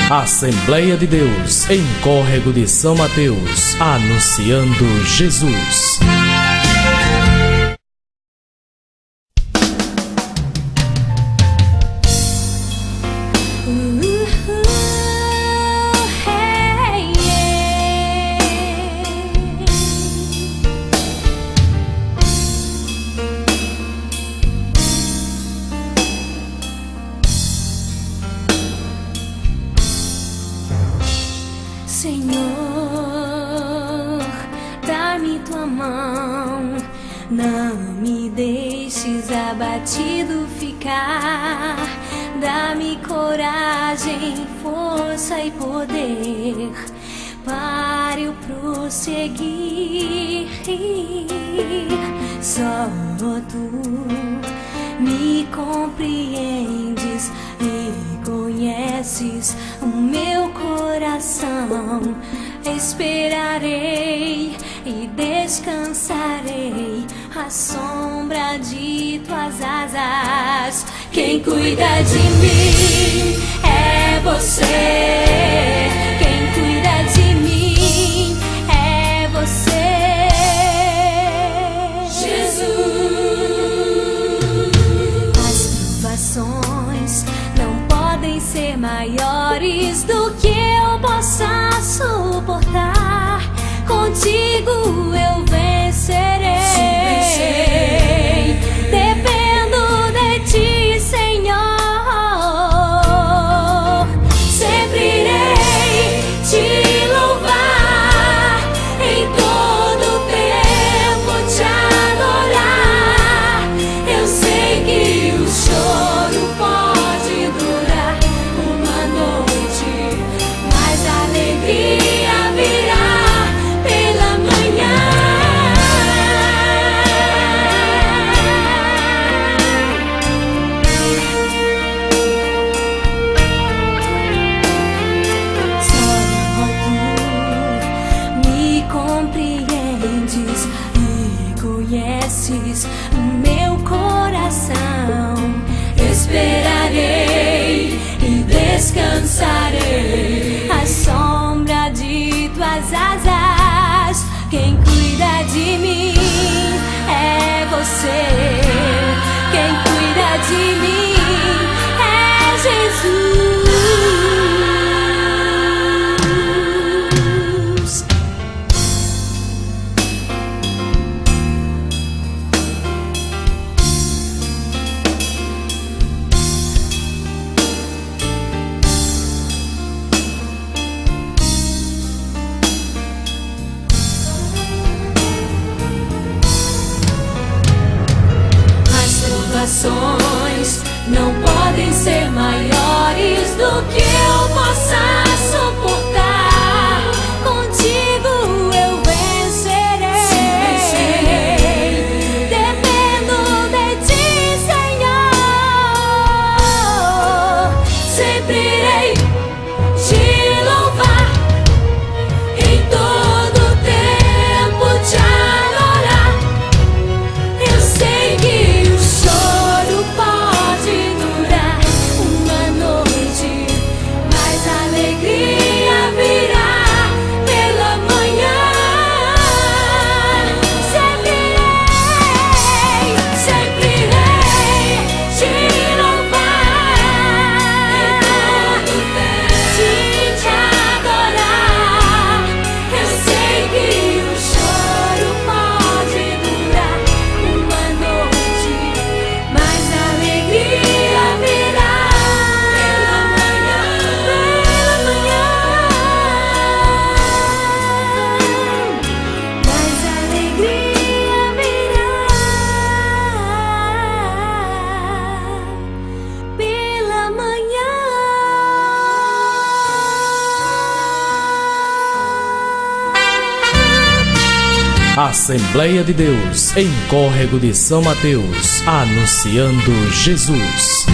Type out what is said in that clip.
Assembleia de Deus, em Córrego de São Mateus, anunciando Jesus. Senhor, dá-me tua mão, não me deixes abatido ficar. Dá-me coragem, força e poder para eu prosseguir. Só tu me compreendes e conheces o meu coração. Esperarei e descansarei à sombra de tuas asas. Quem cuida de mim é você. Quem cuida de mim é você, Jesus. As provações não podem ser maiores do que eu possa suportar. Contigo eu vencerei. Dependo de ti, Senhor. Sempre irei te louvar, em todo tempo te adorar. Eu sei que o choro pode durar uma noite, mas a alegria virá pela manhã. Só tu me compreendes e conheces o meu coração. Esperarei e descansarei à sombra de tuas asas. Quem cuida de mim é você. Quem cuida de mim é Jesus. As provações não podem ser maiores do que eu possa suportar. Contigo eu vencerei. Dependo de ti, Senhor. Sempre irei te louvar, em todo tempo te adorar. Eu sei que o choro pode durar uma noite, mas a alegria virá pela manhã. Sempre irei te louvar, te adorar. Eu sei que o choro pode durar uma noite, mas a alegria virá pela manhã. Mas a alegria virá pela manhã. Assembleia de Deus, em Córrego de São Mateus, anunciando Jesus.